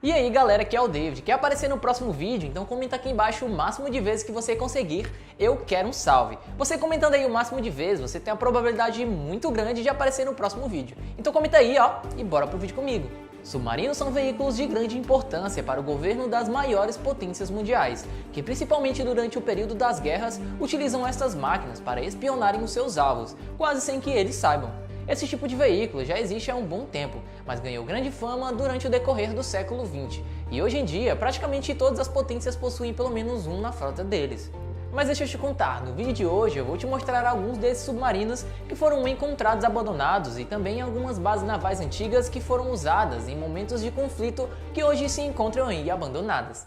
E aí galera, aqui é o David. Quer aparecer no próximo vídeo? Então comenta aqui embaixo o máximo de vezes que você conseguir. Eu quero um salve. Você comentando aí o máximo de vezes, você tem a probabilidade muito grande de aparecer no próximo vídeo. Então comenta aí, ó, e bora pro vídeo comigo. Submarinos são veículos de grande importância para o governo das maiores potências mundiais, que principalmente durante o período das guerras utilizam estas máquinas para espionarem os seus alvos, quase sem que eles saibam. Esse tipo de veículo já existe há um bom tempo, mas ganhou grande fama durante o decorrer do século XX, e hoje em dia praticamente todas as potências possuem pelo menos um na frota deles. Mas deixa eu te contar, no vídeo de hoje eu vou te mostrar alguns desses submarinos que foram encontrados abandonados e também algumas bases navais antigas que foram usadas em momentos de conflito que hoje se encontram aí abandonadas.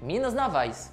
Minas navais.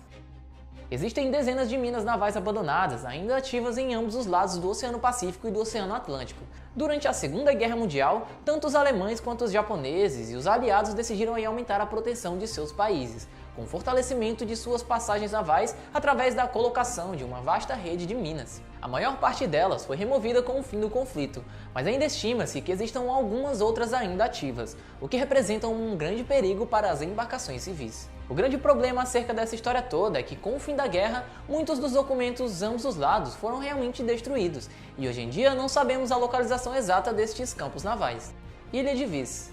Existem dezenas de minas navais abandonadas, ainda ativas em ambos os lados do Oceano Pacífico e do Oceano Atlântico. Durante a Segunda Guerra Mundial, tanto os alemães quanto os japoneses e os aliados decidiram aí aumentar a proteção de seus países, com o fortalecimento de suas passagens navais através da colocação de uma vasta rede de minas. A maior parte delas foi removida com o fim do conflito, mas ainda estima-se que existam algumas outras ainda ativas, o que representa um grande perigo para as embarcações civis. O grande problema acerca dessa história toda é que, com o fim da guerra, muitos dos documentos ambos os lados foram realmente destruídos, e hoje em dia não sabemos a localização exata destes campos navais. Ilha de Vis.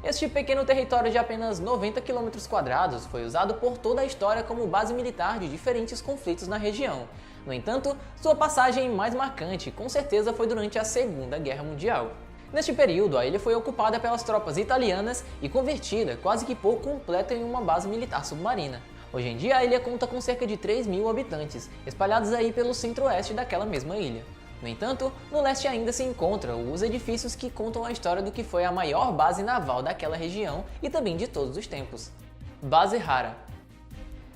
Este pequeno território de apenas 90 km² foi usado por toda a história como base militar de diferentes conflitos na região. No entanto, sua passagem mais marcante com certeza foi durante a Segunda Guerra Mundial. Neste período, a ilha foi ocupada pelas tropas italianas e convertida quase que por completo em uma base militar submarina. Hoje em dia, a ilha conta com cerca de 3.000 habitantes, espalhados aí pelo centro-oeste daquela mesma ilha. No entanto, no leste ainda se encontram os edifícios que contam a história do que foi a maior base naval daquela região e também de todos os tempos. Base Hara.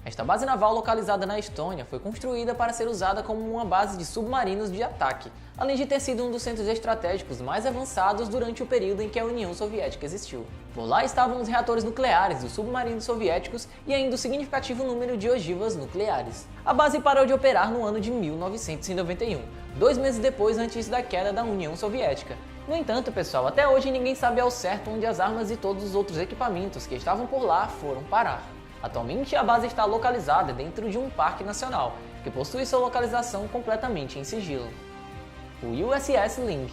Esta base naval localizada na Estônia foi construída para ser usada como uma base de submarinos de ataque, além de ter sido um dos centros estratégicos mais avançados durante o período em que a União Soviética existiu. Por lá estavam os reatores nucleares dos submarinos soviéticos e ainda o significativo número de ogivas nucleares. A base parou de operar no ano de 1991, 2 meses depois antes da queda da União Soviética. No entanto, pessoal, até hoje ninguém sabe ao certo onde as armas e todos os outros equipamentos que estavam por lá foram parar. Atualmente, a base está localizada dentro de um parque nacional, que possui sua localização completamente em sigilo. O USS Ling.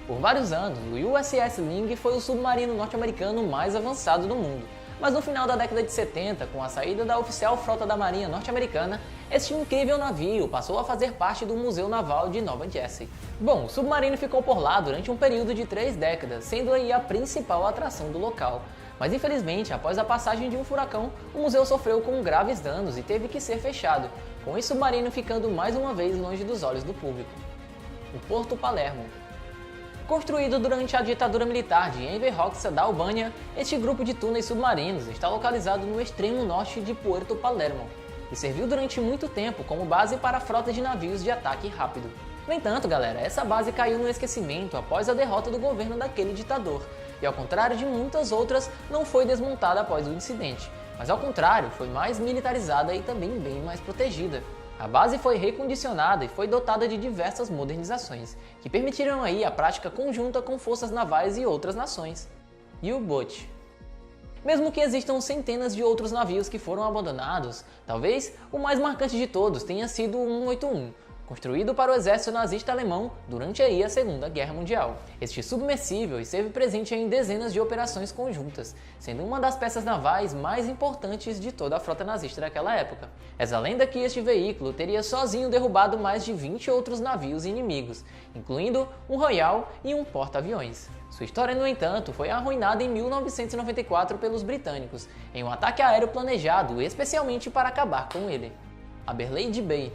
Por vários anos, o USS Ling foi o submarino norte-americano mais avançado do mundo, mas no final da década de 70, com a saída da oficial frota da Marinha norte-americana, este incrível navio passou a fazer parte do Museu Naval de Nova Jersey. Bom, o submarino ficou por lá durante um período de 3 décadas, sendo aí a principal atração do local. Mas infelizmente, após a passagem de um furacão, o museu sofreu com graves danos e teve que ser fechado, com esse submarino ficando mais uma vez longe dos olhos do público. O Porto Palermo. Construído durante a ditadura militar de Enver Hoxha da Albânia, este grupo de túneis submarinos está localizado no extremo norte de Puerto Palermo e serviu durante muito tempo como base para frotas de navios de ataque rápido. No entanto, galera, essa base caiu no esquecimento após a derrota do governo daquele ditador, e ao contrário de muitas outras, não foi desmontada após o incidente, mas ao contrário, foi mais militarizada e também bem mais protegida. A base foi recondicionada e foi dotada de diversas modernizações, que permitiram aí a prática conjunta com forças navais e outras nações. U-Boat. Mesmo que existam centenas de outros navios que foram abandonados, talvez o mais marcante de todos tenha sido o 181, construído para o exército nazista alemão durante aí a Segunda Guerra Mundial. Este submersível esteve presente em dezenas de operações conjuntas, sendo uma das peças navais mais importantes de toda a frota nazista daquela época. Essa lenda que este veículo teria sozinho derrubado mais de 20 outros navios inimigos, incluindo um Royal e um porta-aviões. Sua história, no entanto, foi arruinada em 1994 pelos britânicos, em um ataque aéreo planejado especialmente para acabar com ele. Aberlade Bay.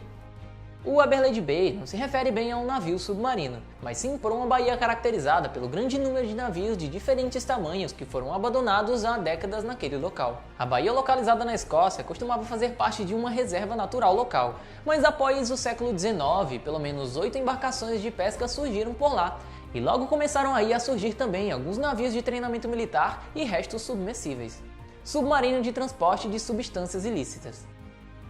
O Aberlade Bay não se refere bem a um navio submarino, mas sim por uma baía caracterizada pelo grande número de navios de diferentes tamanhos que foram abandonados há décadas naquele local. A baía localizada na Escócia costumava fazer parte de uma reserva natural local, mas após o século XIX, pelo menos 8 embarcações de pesca surgiram por lá, e logo começaram aí a surgir também alguns navios de treinamento militar e restos submersíveis. Submarino de transporte de substâncias ilícitas.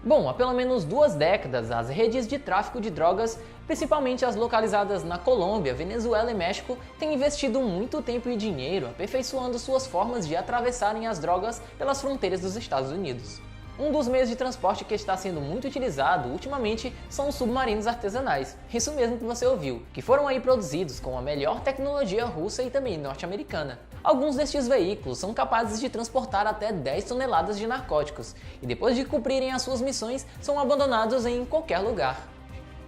Bom, há pelo menos 2 décadas, as redes de tráfico de drogas, principalmente as localizadas na Colômbia, Venezuela e México, têm investido muito tempo e dinheiro aperfeiçoando suas formas de atravessarem as drogas pelas fronteiras dos Estados Unidos. Um dos meios de transporte que está sendo muito utilizado ultimamente são os submarinos artesanais, isso mesmo que você ouviu, que foram aí produzidos com a melhor tecnologia russa e também norte-americana. Alguns destes veículos são capazes de transportar até 10 toneladas de narcóticos e depois de cumprirem as suas missões são abandonados em qualquer lugar.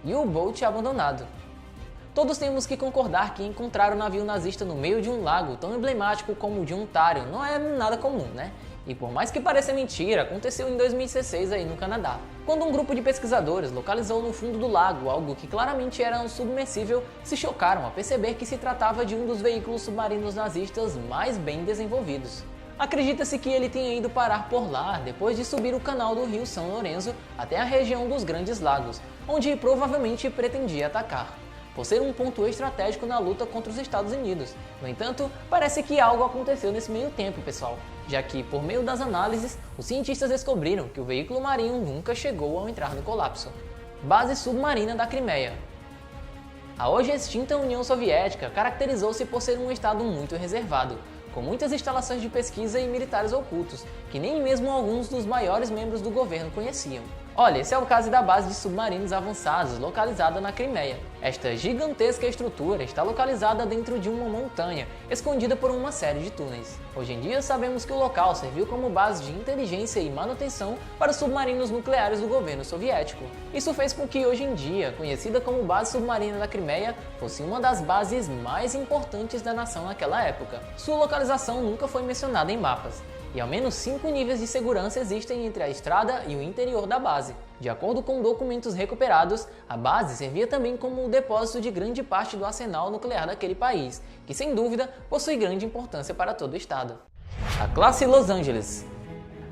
E o boat abandonado. Todos temos que concordar que encontrar o navio nazista no meio de um lago tão emblemático como o de Ontário não é nada comum, né? E por mais que pareça mentira, aconteceu em 2016 aí no Canadá, quando um grupo de pesquisadores localizou no fundo do lago algo que claramente era um submersível, se chocaram ao perceber que se tratava de um dos veículos submarinos nazistas mais bem desenvolvidos. Acredita-se que ele tenha ido parar por lá depois de subir o canal do rio São Lourenço até a região dos Grandes Lagos, onde provavelmente pretendia atacar, por ser um ponto estratégico na luta contra os Estados Unidos. No entanto, parece que algo aconteceu nesse meio tempo, pessoal, já que, por meio das análises, os cientistas descobriram que o veículo marinho nunca chegou a entrar no colapso. Base submarina da Crimeia. A hoje extinta União Soviética caracterizou-se por ser um estado muito reservado, com muitas instalações de pesquisa e militares ocultos, que nem mesmo alguns dos maiores membros do governo conheciam. Olha, esse é o caso da base de submarinos avançados localizada na Crimeia. Esta gigantesca estrutura está localizada dentro de uma montanha, escondida por uma série de túneis. Hoje em dia sabemos que o local serviu como base de inteligência e manutenção para os submarinos nucleares do governo soviético. Isso fez com que hoje em dia, conhecida como Base Submarina da Crimeia, fosse uma das bases mais importantes da nação naquela época. Sua localização nunca foi mencionada em mapas, e ao menos 5 níveis de segurança existem entre a estrada e o interior da base. De acordo com documentos recuperados, a base servia também como o depósito de grande parte do arsenal nuclear daquele país, que sem dúvida possui grande importância para todo o estado. A classe Los Angeles.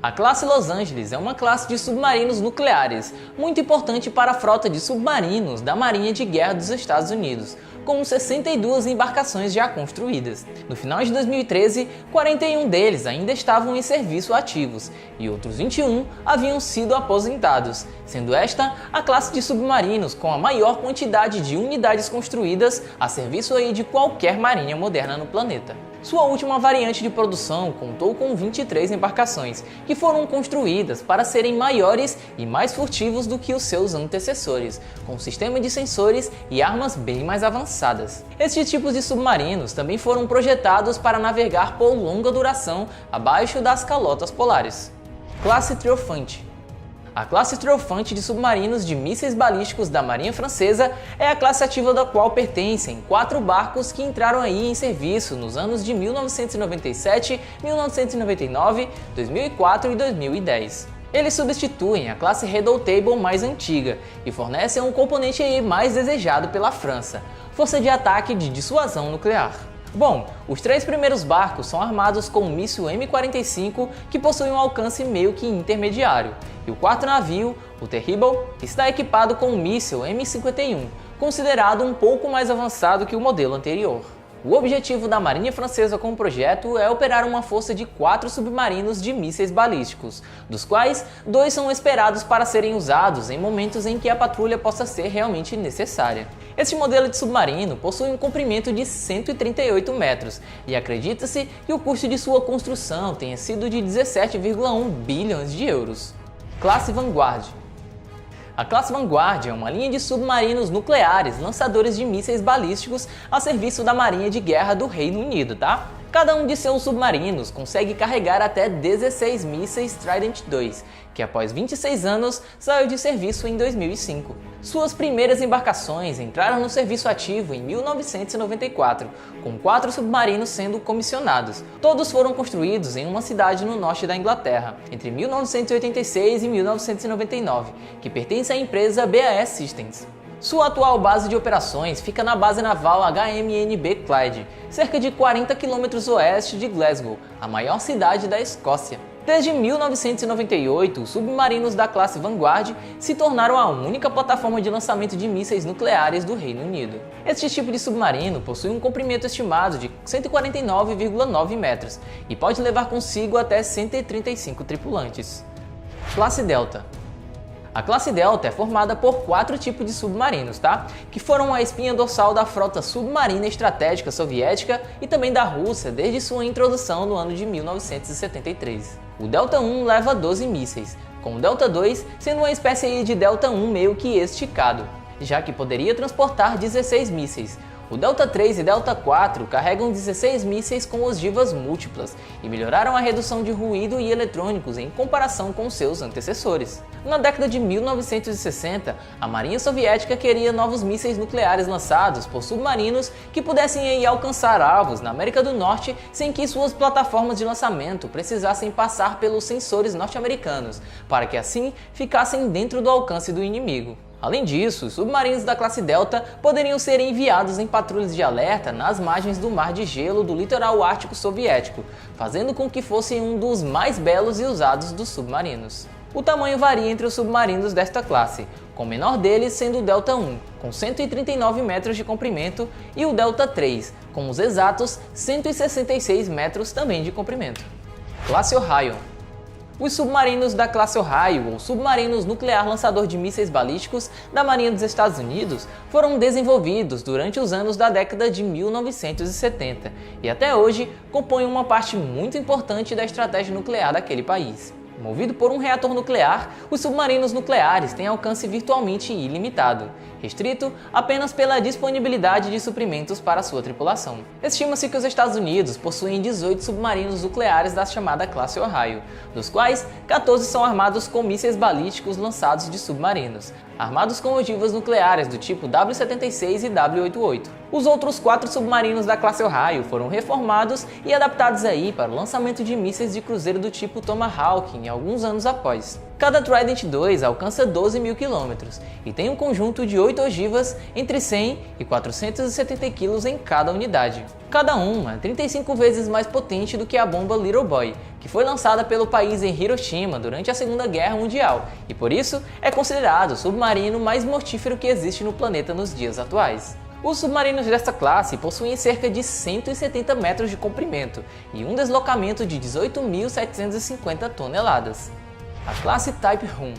A classe Los Angeles é uma classe de submarinos nucleares, muito importante para a frota de submarinos da Marinha de Guerra dos Estados Unidos, com 62 embarcações já construídas. No final de 2013, 41 deles ainda estavam em serviço ativos e outros 21 haviam sido aposentados, sendo esta a classe de submarinos com a maior quantidade de unidades construídas a serviço aí de qualquer marinha moderna no planeta. Sua última variante de produção contou com 23 embarcações, que foram construídas para serem maiores e mais furtivos do que os seus antecessores, com sistema de sensores e armas bem mais avançadas. Estes tipos de submarinos também foram projetados para navegar por longa duração abaixo das calotas polares. Classe Triomphante. A classe Triomphante de submarinos de mísseis balísticos da Marinha Francesa é a classe ativa da qual pertencem 4 barcos que entraram aí em serviço nos anos de 1997, 1999, 2004 e 2010. Eles substituem a classe Redoutable mais antiga e fornecem um componente aí mais desejado pela França, força de ataque de dissuasão nuclear. Bom, os 3 primeiros barcos são armados com o míssil M45, que possui um alcance meio que intermediário, e o 4º navio, o Terrible, está equipado com o míssil M51, considerado um pouco mais avançado que o modelo anterior. O objetivo da Marinha Francesa com o projeto é operar uma força de 4 submarinos de mísseis balísticos, dos quais 2 são esperados para serem usados em momentos em que a patrulha possa ser realmente necessária. Este modelo de submarino possui um comprimento de 138 metros e acredita-se que o custo de sua construção tenha sido de 17,1 bilhões de euros. Classe Vanguard. A classe Vanguard é uma linha de submarinos nucleares lançadores de mísseis balísticos a serviço da Marinha de Guerra do Reino Unido, tá? Cada um de seus submarinos consegue carregar até 16 mísseis Trident II, que após 26 anos saiu de serviço em 2005. Suas primeiras embarcações entraram no serviço ativo em 1994, com 4 submarinos sendo comissionados. Todos foram construídos em uma cidade no norte da Inglaterra, entre 1986 e 1999, que pertence à empresa BAE Systems. Sua atual base de operações fica na base naval HMNB Clyde, cerca de 40 km oeste de Glasgow, a maior cidade da Escócia. Desde 1998, os submarinos da classe Vanguard se tornaram a única plataforma de lançamento de mísseis nucleares do Reino Unido. Este tipo de submarino possui um comprimento estimado de 149,9 metros e pode levar consigo até 135 tripulantes. Classe Delta. A classe Delta é formada por 4 tipos de submarinos, tá? Que foram a espinha dorsal da frota submarina estratégica soviética e também da Rússia desde sua introdução no ano de 1973. O Delta I leva 12 mísseis, com o Delta II sendo uma espécie de Delta I meio que esticado, já que poderia transportar 16 mísseis. O Delta III e Delta IV carregam 16 mísseis com ogivas múltiplas e melhoraram a redução de ruído e eletrônicos em comparação com seus antecessores. Na década de 1960, a Marinha Soviética queria novos mísseis nucleares lançados por submarinos que pudessem alcançar alvos na América do Norte sem que suas plataformas de lançamento precisassem passar pelos sensores norte-americanos, para que assim ficassem dentro do alcance do inimigo. Além disso, os submarinos da classe Delta poderiam ser enviados em patrulhas de alerta nas margens do Mar de Gelo do litoral ártico soviético, fazendo com que fossem um dos mais belos e usados dos submarinos. O tamanho varia entre os submarinos desta classe, com o menor deles sendo o Delta I, com 139 metros de comprimento, e o Delta III, com os exatos 166 metros também de comprimento. Classe Orion. Os submarinos da classe Ohio, ou submarinos nuclear lançador de mísseis balísticos da Marinha dos Estados Unidos, foram desenvolvidos durante os anos da década de 1970 e até hoje compõem uma parte muito importante da estratégia nuclear daquele país. Movido por um reator nuclear, os submarinos nucleares têm alcance virtualmente ilimitado, restrito apenas pela disponibilidade de suprimentos para sua tripulação. Estima-se que os Estados Unidos possuem 18 submarinos nucleares da chamada classe Ohio, dos quais 14 são armados com mísseis balísticos lançados de submarinos, armados com ogivas nucleares do tipo W-76 e W-88. Os outros 4 submarinos da classe Ohio foram reformados e adaptados para o lançamento de mísseis de cruzeiro do tipo Tomahawk alguns anos após. Cada Trident II alcança 12 mil quilômetros e tem um conjunto de 8 ogivas entre 100 e 470 kg em cada unidade. Cada uma é 35 vezes mais potente do que a bomba Little Boy, que foi lançada pelo país em Hiroshima durante a Segunda Guerra Mundial e por isso é considerado o submarino mais mortífero que existe no planeta nos dias atuais. Os submarinos desta classe possuem cerca de 170 metros de comprimento e um deslocamento de 18.750 toneladas. A classe Type I.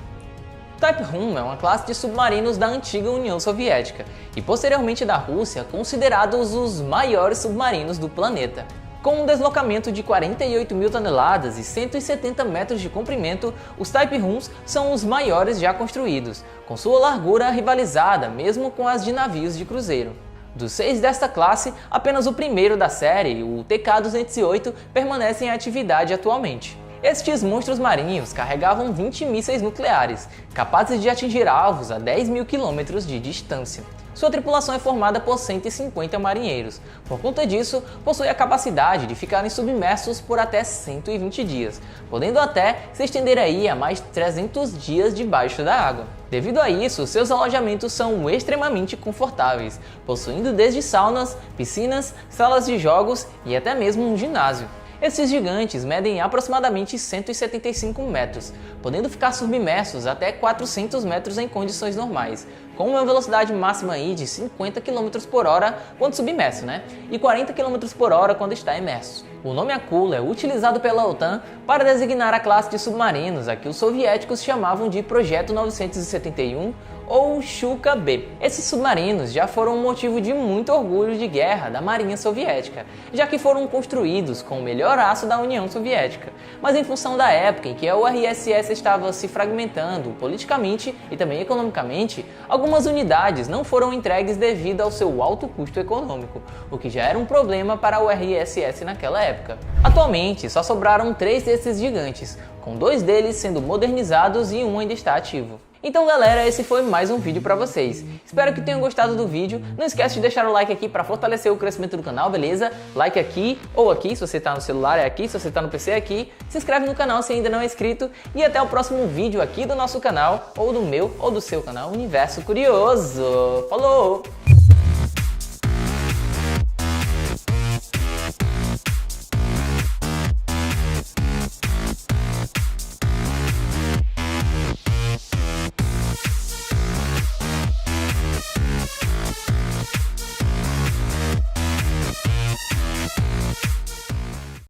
Type I é uma classe de submarinos da antiga União Soviética e posteriormente da Rússia, considerados os maiores submarinos do planeta. Com um deslocamento de 48 mil toneladas e 170 metros de comprimento, os Type Is são os maiores já construídos, com sua largura rivalizada mesmo com as de navios de cruzeiro. Dos 6 desta classe, apenas o primeiro da série, o TK-208, permanece em atividade atualmente. Estes monstros marinhos carregavam 20 mísseis nucleares, capazes de atingir alvos a 10 mil quilômetros de distância. Sua tripulação é formada por 150 marinheiros. Por conta disso, possui a capacidade de ficarem submersos por até 120 dias, podendo até se estender a mais 300 dias debaixo da água. Devido a isso, seus alojamentos são extremamente confortáveis, possuindo desde saunas, piscinas, salas de jogos e até mesmo um ginásio. Esses gigantes medem aproximadamente 175 metros, podendo ficar submersos até 400 metros em condições normais, com uma velocidade máxima de 50 km por hora quando submerso, e 40 km por hora quando está imerso. O nome Akula é utilizado pela OTAN para designar a classe de submarinos a que os soviéticos chamavam de Projeto 971 ou Shchuka-B. Esses submarinos já foram um motivo de muito orgulho de guerra da Marinha Soviética, já que foram construídos com o melhor aço da União Soviética. Mas em função da época em que a URSS estava se fragmentando politicamente e também economicamente, algumas unidades não foram entregues devido ao seu alto custo econômico, o que já era um problema para a URSS naquela época. Atualmente, só sobraram 3 desses gigantes, com 2 deles sendo modernizados e um ainda está ativo. Então galera, esse foi mais um vídeo pra vocês. Espero que tenham gostado do vídeo. Não esquece de deixar o like aqui pra fortalecer o crescimento do canal, beleza? Like aqui ou aqui, se você tá no celular é aqui, se você tá no PC é aqui. Se inscreve no canal se ainda não é inscrito. E até o próximo vídeo aqui do nosso canal, ou do meu ou do seu canal Universo Curioso. Falou!